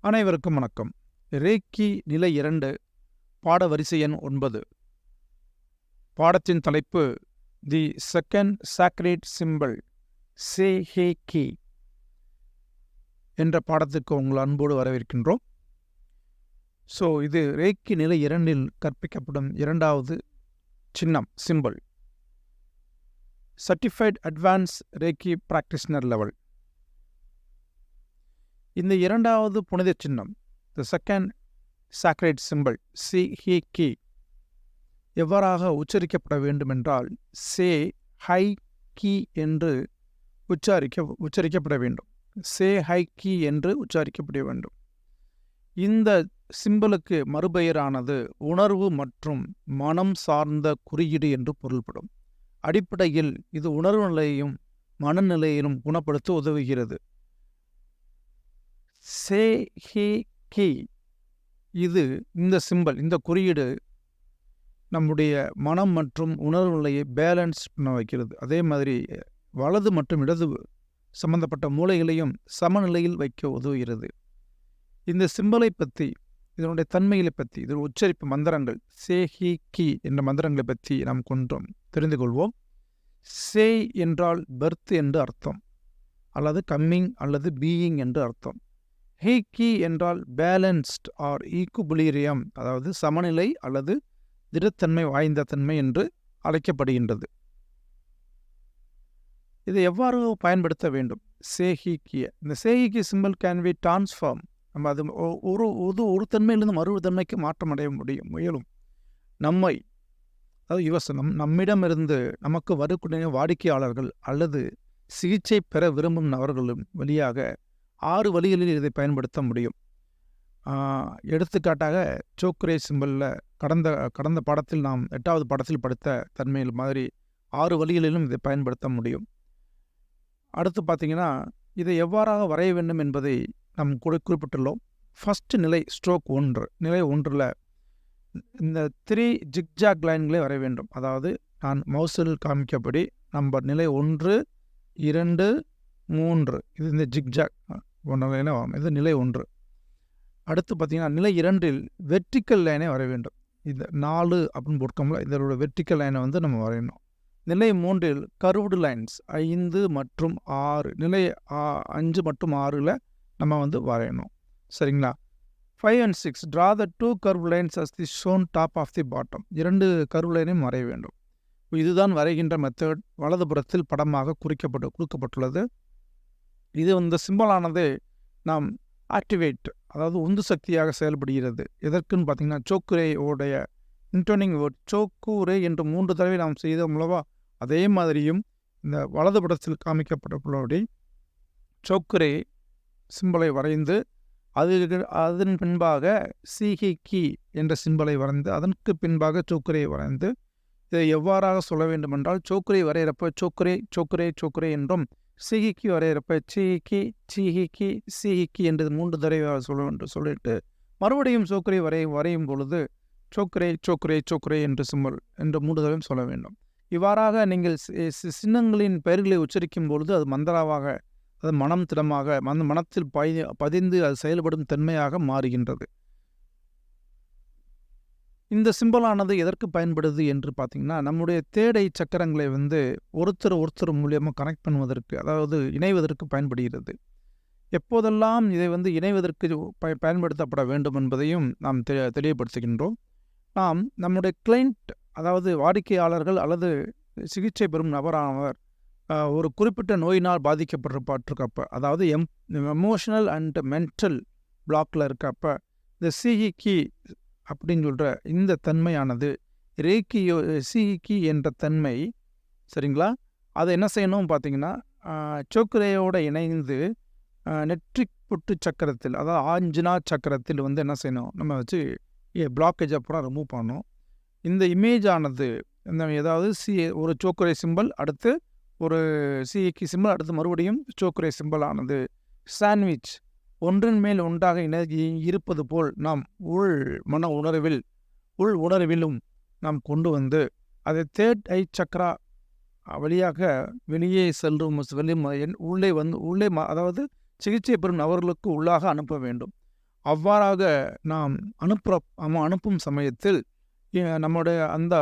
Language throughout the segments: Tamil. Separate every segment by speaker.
Speaker 1: அனைவருக்கும் வணக்கம். ரேக்கி நிலை 2 பாட வரிசை எண் 9. பாடத்தின் தலைப்பு தி செகண்ட் சாக்ரேட் சிம்பல் சே ஹே கி என்ற பாடத்துக்கு உங்கள் அன்போடு வரவேற்கின்றோம். இது ரேக்கி நிலை 2 கற்பிக்கப்படும் இரண்டாவது சின்னம் symbol. Certified advanced reiki practitioner level. இந்த இரண்டாவது புனித சின்னம் the second sacred symbol sei he ki எவ்வாறாக உச்சரிக்கப்பட வேண்டுமென்றால் சே ஹை கி என்று உச்சரிக்கப்பட வேண்டும். சே ஹை கி என்று உச்சரிக்கப்பட வேண்டும். இந்த சிம்பலுக்கு மறுபெயரானது உணர்வு மற்றும் மனம் சார்ந்த குறியீடு என்று பொருள்படும். அடிப்படையில் இது உணர்வு நிலையையும் மனநிலையிலும் குணப்படுத்த உதவுகிறது. சே ஹி கி இந்த சிம்பல், இந்த குறியீடு நம்முடைய மனம் மற்றும் உணர்வு நிலையை பேலன்ஸ் பண்ண வைக்கிறது. அதே மாதிரி வலது மற்றும் இடது சம்பந்தப்பட்ட மூளைகளையும் சமநிலையில் வைக்க உதவுகிறது. இந்த சிம்பலை பற்றி, இதனுடைய தன்மைகளை பற்றி, இதன் உச்சரிப்பு மந்திரங்கள் சே ஹி கி என்ற மந்திரங்களை பற்றி நாம் கொஞ்சம் தெரிந்து கொள்வோம். சே என்றால் பர்த் என்று அர்த்தம், அல்லது கம்மிங் அல்லது பீயிங் என்று அர்த்தம். ஹே கி என்றால் பேலன்ஸ்ட் ஆர் ஈக்குபிலிரியம், அதாவது சமநிலை அல்லது திடத்தன்மை வாய்ந்த தன்மை என்று அழைக்கப்படுகின்றது. இதை எவ்வாறு பயன்படுத்த வேண்டும்? சேஹிக்கிய இந்த சேஹிக்கி சிம்பல் கேன் பி டிரான்ஸ்ஃபார்ம். நம்ம அது ஒரு தன்மையிலிருந்து மறு தன்மைக்கு மாற்றம் அடைய முயலும். நம்மை, அதாவது யுவசனம், நம்மிடமிருந்து நமக்கு வரக்கூடிய வாடிக்கையாளர்கள் அல்லது சிகிச்சை பெற விரும்பும் நபர்களும் வழியாக 6 வழிகளில் இதை பயன்படுத்த முடியும். எடுத்துக்காட்டாக சோக்ரே சிம்பலில் கடந்த பாடத்தில் நாம் 8வது பாடத்தில் படித்த தன்மையில் மாதிரி 6 வழிகளிலும் இதை பயன்படுத்த முடியும். அடுத்து பார்த்திங்கன்னா, இதை எவ்வாறாக வரைய வேண்டும் என்பதை நாம் குறிப்பிட்டுள்ளோம். ஃபஸ்ட் நிலை ஸ்ட்ரோக் 1, நிலை 1ல் இந்த 3 ஜிக்ஜாக் லைன்களை வரைய வேண்டும். அதாவது நான் மவுஸில் காமிக்கப்படி நம்பர் நிலை 1, 2, 3 இது இந்த ஜிக்ஜாக் லைனை வரும். இது நிலை 1. அடுத்து பார்த்திங்கன்னா நிலை 2ல் வெர்டிக்கல் லைனை வரைய வேண்டும். இந்த 4 அப்படின்னு போட்டுக்கோம்ல, இதோட வெர்டிக்கல் லைனை நம்ம வரையணும். நிலை 3ல் கர்வ்டு லைன்ஸ் 5 மற்றும் 6, நிலை 5 மற்றும் 6ல் நம்ம வரையணும். சரிங்களா? 5 and 6 draw the 2 curved lines as the shown top of the bottom. 2 curve லைனையும் வரைய வேண்டும். இதுதான் வரைகின்ற மெத்தட். வலதுபுறத்தில் படமாக கொடுக்கப்பட்டுள்ளது. இது இந்த சிம்பலானது நாம் ஆக்டிவேட், அதாவது உந்து சக்தியாக செயல்படுகிறது. எதற்குன்னு பார்த்தீங்கன்னா, சோக்குரேயோடைய இன்டோனிங் வேர்ட் சோக்குரே என்று 3 தடவை நாம் செய்தோம் அல்லவா, அதே மாதிரியும் இந்த வலதுபுறத்தில் காமிக்கப்பட்டுள்ளபடி சோக்குரே சிம்பலை வரைந்து அதன் பின்பாக சிஹி கி என்ற சிம்பலை வரைந்து அதற்கு பின்பாக சோக்குரே வரைந்து இதை எவ்வாறாக சொல்ல வேண்டுமென்றால், சோக்குரே வரைகிறப்ப சோக்குரே சோக்குரே சோக்குரே என்றும், சிஹிக்கி வரைகிறப்ப சிஹிக்கி சிஹிக்கி சிஹிக்கி என்று 3 தடவை சொல்லிட்டு மறுபடியும் சோக்குரே வரையும் பொழுது சோக்குரே சோக்குரே சோக்குரே என்று சிம்பல் என்று 3 தடவையும் சொல்ல வேண்டும். இவ்வாறாக நீங்கள் சின்னங்களின் பெயர்களை உச்சரிக்கும் பொழுது அது மந்திராவாக, அது மனம் திடமாக மனத்தில் பதிந்து அது செயல்படும் தன்மையாக மாறுகின்றது. இந்த சிம்பலானது எதற்கு பயன்படுது என்று பார்த்தீங்கன்னா, நம்முடைய தேடை சக்கரங்களை ஒருத்தர் மூலியமாக கனெக்ட் பண்ணுவதற்கு, அதாவது இணைவதற்கு பயன்படுகிறது. எப்போதெல்லாம் இதை இணைவதற்கு பயன்படுத்தப்பட வேண்டும் என்பதையும் நாம் தெளிவுபடுத்துகின்றோம். நாம் நம்முடைய கிளைண்ட், அதாவது வாடிக்கையாளர்கள் அல்லது சிகிச்சை பெறும் நபரானவர் ஒரு குறிப்பிட்ட நோயினால் பாதிக்கப்பட்டிருக்கப்ப, அதாவது எமோஷனல் அண்ட் மென்டல் பிளாக்கில் இருக்கப்ப, இந்த சிஹிக்கி அப்படின்னு சொல்கிற இந்த தன்மையானது சிஹிக்கி என்ற தன்மை, சரிங்களா, அதை என்ன செய்யணும் பார்த்தீங்கன்னா, சோக்குரேயோடு இணைந்து நெற்றிக் பொட்டு சக்கரத்தில், அதாவது ஆஞ்சனா சக்கரத்தில் என்ன செய்யணும், நம்ம வச்சு பிளாக்கேஜ் அப்புறம் ரிமூவ் பண்ணணும். இந்த இமேஜ் ஆனது ஏதாவது ஒரு சோக்குரே சிம்பல், அடுத்து ஒரு சிஹிக்கி சிம்பல், அடுத்து மறுபடியும் சோக்குரே சிம்பல் ஆனது சாண்ட்விச் ஒன்றின் மேல் ஒன்றாக இருப்பது போல் நாம் உள் உணர்விலும் நாம் கொண்டு அதை தேர்ட் ஐ சக்ரா வழியாக வெளியே செல்லும் உள்ளே அதாவது சிகிச்சை பெறும் நபர்களுக்கு உள்ளாக அனுப்ப வேண்டும். அவ்வாறாக நாம் அனுப்பும் சமயத்தில் நம்முடைய அந்த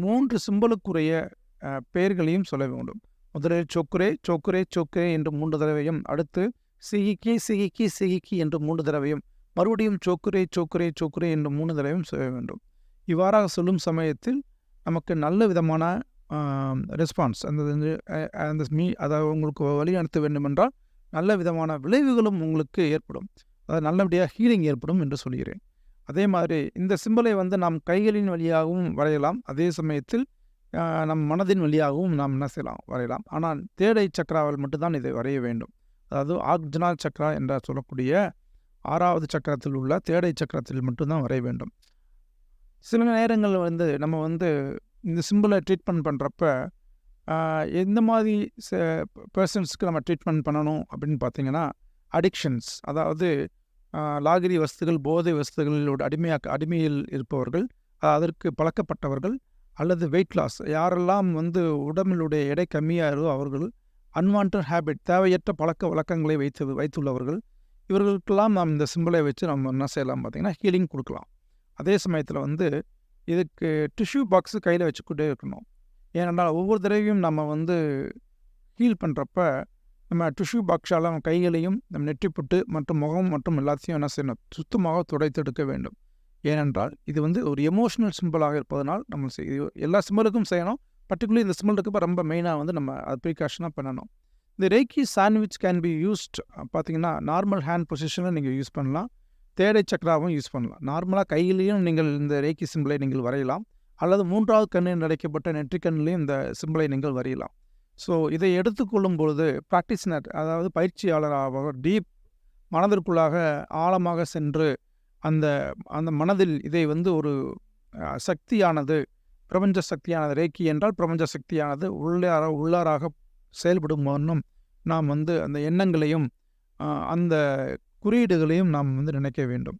Speaker 1: 3 சிம்பலுக்குரிய பெயர்களையும் சொல்ல வேண்டும். முதலில் சொக்குரே சொக்குரே சொக்குரே என்று 3 தடவையும், அடுத்து சிகிக்கி சிகிக்கி சிகிக்கி என்று 3 தடவையும், மறுபடியும் சொக்குரே சொக்குரே சொக்குரே என்று 3 தடவையும் சொல்ல வேண்டும். இவ்வாறாக சொல்லும் சமயத்தில் நமக்கு நல்ல விதமான ரெஸ்பான்ஸ் அதாவது உங்களுக்கு வழிநடத்த வேண்டுமென்றால் நல்ல விதமான விளைவுகளும் உங்களுக்கு ஏற்படும். அதாவது நல்லபடியாக ஹீலிங் ஏற்படும் என்று சொல்கிறேன். அதே மாதிரி இந்த சிம்பலை நாம் கைகளின் வழியாகவும் வரையலாம். அதே சமயத்தில் நம் மனதின் வழியாகவும் நாம் என்ன செய்யலாம், வரையலாம். ஆனால் தேடை சக்கராவில் மட்டும்தான் இதை வரைய வேண்டும். அதாவது ஆக்ஜனா சக்கரா என்ற சொல்லக்கூடிய 6வது சக்கரத்தில் உள்ள தேடை சக்கரத்தில் மட்டும்தான் வரைய வேண்டும். சில நேரங்கள் நம்ம இந்த சிம்பிளை ட்ரீட்மெண்ட் பண்ணுறப்ப எந்த மாதிரி பர்சன்ஸ்க்கு நம்ம ட்ரீட்மெண்ட் பண்ணணும் அப்படின்னு பார்த்தீங்கன்னா, அடிக்ஷன்ஸ், அதாவது லாகிரி வஸ்துகள், போதை வஸ்துகளோட அடிமையில் இருப்பவர்கள், அதற்கு பழக்கப்பட்டவர்கள், அல்லது வெயிட் லாஸ், யாரெல்லாம் உடம்பினுடைய எடை கம்மியாகிறதோ அவர்கள், அன்வான்ட் ஹேபிட், தேவையற்ற பழக்க வழக்கங்களை வைத்துள்ளவர்கள், இவர்களுக்கெல்லாம் நாம் இந்த சிம்பிளை வச்சு நம்ம என்ன செய்யலாம் பார்த்தீங்கன்னா ஹீலிங் கொடுக்கலாம். அதே சமயத்தில் இதுக்கு டிஷ்யூ பாக்ஸு கையில் வச்சுக்கிட்டே இருக்கணும். ஏனென்றால் ஒவ்வொரு தடவையும் நம்ம ஹீல் பண்ணுறப்ப நம்ம டிஷ்யூ பாக்ஸால் நம்ம கைகளையும் நம்ம நெற்றிப்புட்டு மற்றும் முகம் மற்றும் எல்லாத்தையும் என்ன செய்யணும், சுத்தமாக துடைத்தெடுக்க வேண்டும். ஏனென்றால் இது ஒரு எமோஷனல் சிம்பிளாக இருப்பதனால் நம்ம எல்லா சிம்பிளுக்கும் செய்யணும். பர்டிகுலர்லி இந்த சிம்பிள் இருக்கப்போ ரொம்ப மெயினாக நம்ம அது ப்ரிகாஷனாக பண்ணணும். இந்த ரேக்கி சாண்ட்விச் கேன் பி யூஸ்ட் பார்த்தீங்கன்னா நார்மல் ஹேண்ட் பொசிஷனில் நீங்கள் யூஸ் பண்ணலாம். தேடை சக்கராவும் யூஸ் பண்ணலாம். நார்மலாக கையிலையும் நீங்கள் இந்த ரேக்கி சிம்பிளை நீங்கள் வரையலாம். அல்லது 3வது கண்ணில் அடைக்கப்பட்ட நெற்றிக்கண்ணிலையும் இந்த சிம்பிளை நீங்கள் வரையலாம். ஸோ இதை எடுத்துக்கொள்ளும் பொழுது ப்ராக்டிஸ்னர், அதாவது பயிற்சியாளராக டீப் மனதிற்குள்ளாக ஆழமாக சென்று அந்த மனதில் இதை ஒரு சக்தியானது, பிரபஞ்ச சக்தியானது, ரேக்கி என்றால் பிரபஞ்ச சக்தியானது உள்ளாராக செயல்படும் வண்ணம் நாம் அந்த எண்ணங்களையும் அந்த குறியீடுகளையும் நாம் நினைக்க வேண்டும்.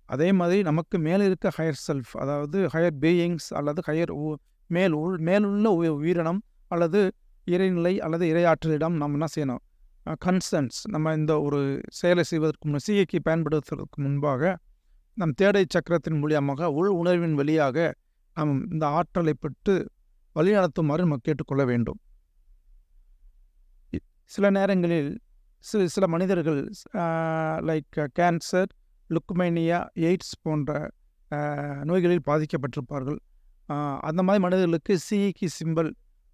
Speaker 1: அதே மாதிரி நமக்கு மேலே இருக்க ஹையர் செல்ஃப், அதாவது ஹையர் பீயிங்ஸ் அல்லது ஹையர் மேலுள்ள உயிரினம் அல்லது இறைநிலை அல்லது இறையாற்றலிடம் நாம் என்ன செய்யணும், கன்சர்ன்ஸ், நம்ம இந்த ஒரு செயலை செய்வதற்கு சிகிக்கு பயன்படுத்துவதற்கு முன்பாக நம் தேடை சக்கரத்தின் மூலியமாக உள் உணர்வின் வழியாக நாம் இந்த ஆற்றலை பெற்று வழிநடத்துமாறு நம்ம கேட்டுக்கொள்ள வேண்டும். சில நேரங்களில் சில மனிதர்கள் லைக் கேன்சர், லுக்மேனியா, எய்ட்ஸ் போன்ற நோய்களில் பாதிக்கப்பட்டிருப்பார்கள். அந்த மாதிரி மனிதர்களுக்கு சிஇகி சிம்பிள்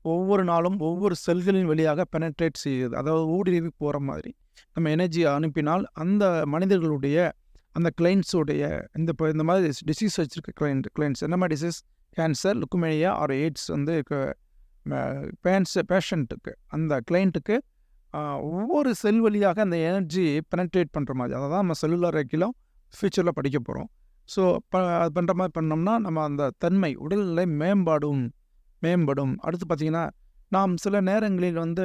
Speaker 1: ஒவ்வொரு நாளும் ஒவ்வொரு செல்களின் வழியாக பெனட்ரேட் செய்யுது. அதாவது ஊடுருவி போகிற மாதிரி நம்ம எனர்ஜியை அனுப்பினால் அந்த மனிதர்களுடைய அந்த கிளைண்ட்ஸுடைய இந்த மாதிரி டிசீஸ் வச்சுருக்க கிளைண்ட்ஸ் என்ன மாதிரி டிசீஸ், கேன்சர், லுக்மேனியா ஆர் எய்ட்ஸ் பேஷண்ட்டுக்கு, அந்த கிளைண்ட்டுக்கு ஒவ்வொரு செல் வழியாக அந்த எனர்ஜி பெனட்ரேட் பண்ணுற மாதிரி, அதை தான் நம்ம செல்லுலார் ரேக்கிலும் ஃபியூச்சரில் படிக்க போகிறோம். ஸோ அது பண்ணுற மாதிரி பண்ணோம்னா நம்ம அந்த தன்மை உடல்நிலை மேம்படும். அடுத்து பார்த்திங்கன்னா, நாம் சில நேரங்களில்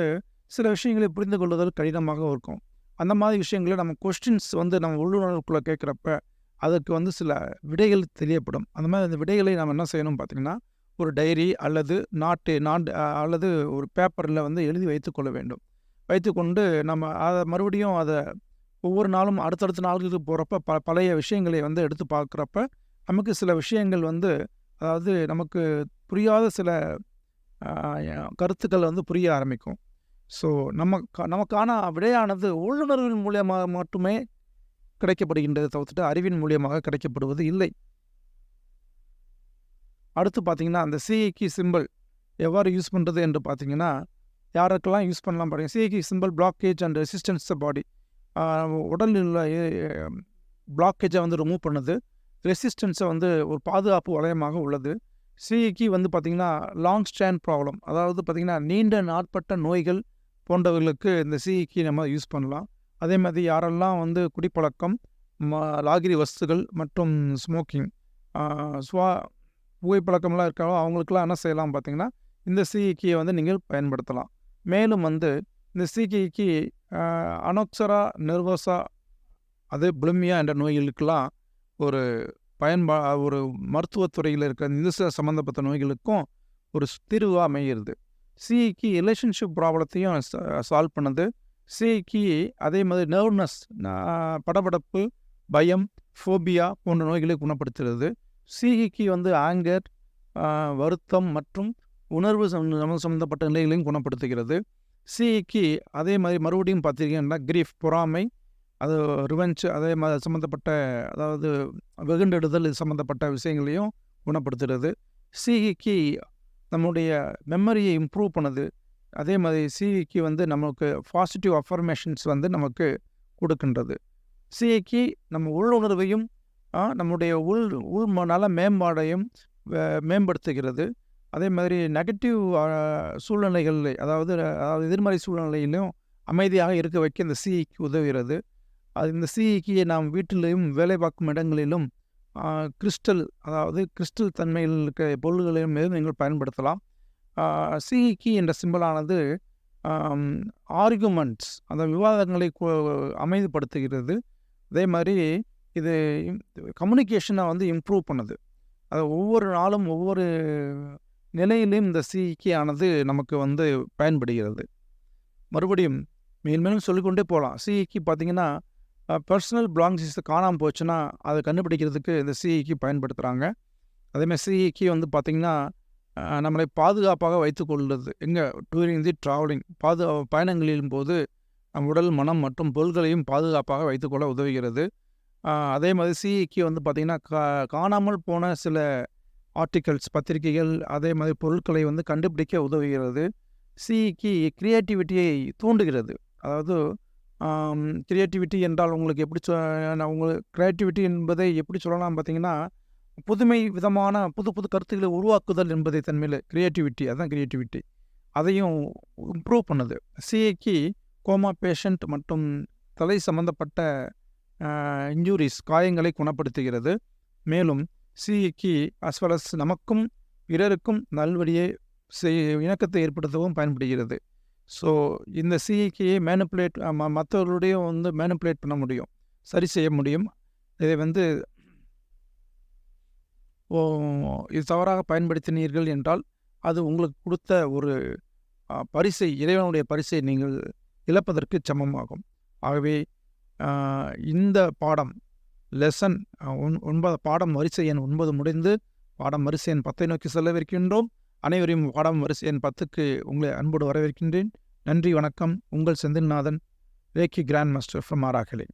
Speaker 1: சில விஷயங்களை புரிந்து கொள்வதில் கடினமாக இருக்கும். அந்த மாதிரி விஷயங்களை நம்ம கொஸ்டின்ஸ் நம்ம உள்ளுணர்வுக்குள்ளே கேட்குறப்ப அதுக்கு சில விடைகள் தெரியப்படும். அந்த மாதிரி அந்த விடைகளை நம்ம என்ன செய்யணும் பார்த்திங்கன்னா, ஒரு டைரி அல்லது அல்லது ஒரு பேப்பரில் எழுதி வைத்துக்கொள்ள வேண்டும். வைத்துக்கொண்டு நம்ம அதை மறுபடியும் ஒவ்வொரு நாளும் அடுத்தடுத்த நாள்களுக்கு போகிறப்ப பழைய விஷயங்களை எடுத்து பார்க்குறப்ப நமக்கு சில விஷயங்கள் அதாவது நமக்கு புரியாத சில கருத்துக்கள் புரிய ஆரம்பிக்கும். ஸோ நமக்கான விடையானது உள்ளுணர்வின் மூலியமாக மட்டுமே கிடைக்கப்படுகின்றது, தவிர்த்துட்டு அறிவின் மூலியமாக கிடைக்கப்படுவது இல்லை. அடுத்து பார்த்திங்கன்னா, அந்த சிஇகி சிம்பிள் எவ்வாறு யூஸ் பண்ணுறது என்று பார்த்திங்கன்னா, யாருக்கெல்லாம் யூஸ் பண்ணலாம் பாருங்கள். சிஇகி சிம்பிள் பிளாக்கேஜ் அண்ட் ரெசிஸ்டன்ஸ் த பாடி, உடலில் உள்ள பிளாக்கேஜை ரிமூவ் பண்ணுது, ரெசிஸ்டன்ஸை ஒரு பாதுகாப்பு வளையமாக உள்ளது. சிஇகி பார்த்திங்கன்னா லாங் ஸ்டாண்ட் ப்ராப்ளம், அதாவது பார்த்திங்கன்னா நீண்ட நாட்பட்ட நோய்கள் போன்றவர்களுக்கு இந்த சிஇகி நம்ம யூஸ் பண்ணலாம். அதே மாதிரி யாரெல்லாம் குடிப்பழக்கம், லாகிரி வஸ்துகள் மற்றும் ஸ்மோக்கிங், புகைப்பழக்கம்லாம் இருக்காங்களோ அவங்களுக்கெல்லாம் என்ன செய்யலாம் பார்த்திங்கன்னா இந்த சிஇகியை நீங்கள் பயன்படுத்தலாம். மேலும் இந்த சிஇகிக்கு அனோக்சரா நெர்வோசா, அது புலிமியா என்ற நோய்களுக்கெல்லாம் ஒரு ஒரு மருத்துவத்துறையில் இருக்கிற இந்த சம்மந்தப்பட்ட நோய்களுக்கும் ஒரு தீர்வாக அமைகிறது. சிஇகி ரிலேஷன்ஷிப் ப்ராப்ளத்தையும் சால்வ் பண்ணுது. சிஇகி அதே மாதிரி நர்வ்னஸ், படபடப்பு பயம், ஃபோபியா போன்ற நோய்களை குணப்படுத்துகிறது. சிஹிக்கு வந்து ஆங்கர், வருத்தம் மற்றும் உணர்வு சம்மந்தப்பட்ட நிலைகளையும் குணப்படுத்துகிறது. சிஹிக்கு அதே மாதிரி மறுபடியும் பார்த்தீங்கன்னா கிரீஃப், பொறாமை, அது ரிவெஞ்ச், அதே மாதிரி சம்மந்தப்பட்ட, அதாவது வெகுண்டெடுதல், இது சம்மந்தப்பட்ட விஷயங்களையும் குணப்படுத்துகிறது. சிஹிக்கு நம்முடைய மெமரியை இம்ப்ரூவ் பண்ணுது. அதே மாதிரி சிஹிக்கு வந்து நமக்கு பாசிட்டிவ் அஃபர்மேஷன்ஸ் வந்து நமக்கு கொடுக்கின்றது. சிஹிக்கு நம்ம உள்ளுணர்வையும் நம்முடைய நல மேம்பாடையும் மேம்படுத்துகிறது. அதே மாதிரி நெகட்டிவ் சூழ்நிலைகளில், அதாவது எதிர்மறை சூழ்நிலையிலும் அமைதியாக இருக்க வைக்க இந்த சிஹிக்கு உதவுகிறது. இந்த சிஹிக்கு நாம் வீட்டிலையும் வேலை பார்க்கும் இடங்களிலும் கிறிஸ்டல், அதாவது கிறிஸ்டல் தன்மையில் இருக்க பொருள்களையும் நீங்கள் பயன்படுத்தலாம். சிஹிக்கு என்ற சிம்பலானது ஆர்குமெண்ட்ஸ், அந்த விவாதங்களை அமைதிப்படுத்துகிறது. அதே மாதிரி இது கம்யூனிகேஷனை வந்து இம்ப்ரூவ் பண்ணுது. அது ஒவ்வொரு நாளும் ஒவ்வொரு நிலையிலும் இந்த சிஹிக்கு ஆனது நமக்கு வந்து பயன்படுகிறது. மறுபடியும் மேலும் சொல்லிக்கொண்டே போகலாம். சிஹிக்கு பார்த்திங்கன்னா பர்சனல் பிலாங்ஸிங்ஸ் காணாமல் போச்சுன்னா அதை கண்டுபிடிக்கிறதுக்கு இந்த சிஹிக்கு பயன்படுத்துகிறாங்க. அதேமாதிரி சிஹிக்கு வந்து பார்த்திங்கன்னா நம்மளை பாதுகாப்பாக வைத்துக்கொள்வது. எங்கே டூரிங் தி ட்ராவலிங், பயணங்களின் போது நம் உடல், மனம் மற்றும் பொருள்களையும் பாதுகாப்பாக வைத்துக்கொள்ள உதவுகிறது. அதே மாதிரி சிஹிக்கு வந்து பார்த்திங்கன்னா காணாமல் போன சில ஆர்டிகல்ஸ், பத்திரிகைகள், அதே மாதிரி பொருட்களை வந்து கண்டுபிடிக்க உதவுகிறது. சிஹிக்கு கிரியேட்டிவிட்டியை தூண்டுகிறது. அதாவது கிரியேட்டிவிட்டி என்றால் உங்களுக்கு எப்படி உங்களுக்கு கிரியேட்டிவிட்டி என்பதை எப்படி சொல்லலாம் பார்த்திங்கன்னா, புதுமை விதமான புது புது கருத்துக்களை உருவாக்குதல் என்பதை தன்மையில் கிரியேட்டிவிட்டி, அதுதான் கிரியேட்டிவிட்டி. அதையும் இம்ப்ரூவ் பண்ணுது. சிஹிக்கு கோமா பேஷண்ட் மற்றும் தலை சம்பந்தப்பட்ட இன்ஜூரிஸ், காயங்களை குணப்படுத்துகிறது. மேலும் சிஹிக்கு அஸ்வலஸ் நமக்கும் பிறருக்கும் நல்வழியை இணக்கத்தை ஏற்படுத்தவும் பயன்படுகிறது. ஸோ இந்த சிஹிக்கையை மற்றவர்களுடைய வந்து மேனிப்புலேட் பண்ண முடியும், சரி செய்ய முடியும். இதை வந்து இது தவறாக பயன்படுத்தினீர்கள் என்றால் அது உங்களுக்கு கொடுத்த ஒரு பரிசை, இறைவனுடைய பரிசை நீங்கள் இழப்பதற்கு சமமாகும். ஆகவே இந்த பாடம் லெசன் 9, பாடம் வரிசை எண் 9 முடிந்து பாடம் வரிசை எண் 10 நோக்கி செல்லவிருக்கின்றோம். அனைவரையும் பாடம் வரிசை எண் 10க்கு உங்களை அன்போடு வரவேற்கின்றேன். நன்றி, வணக்கம். உங்கள் Senthilnathan, reiki grand master from ஆராகலே.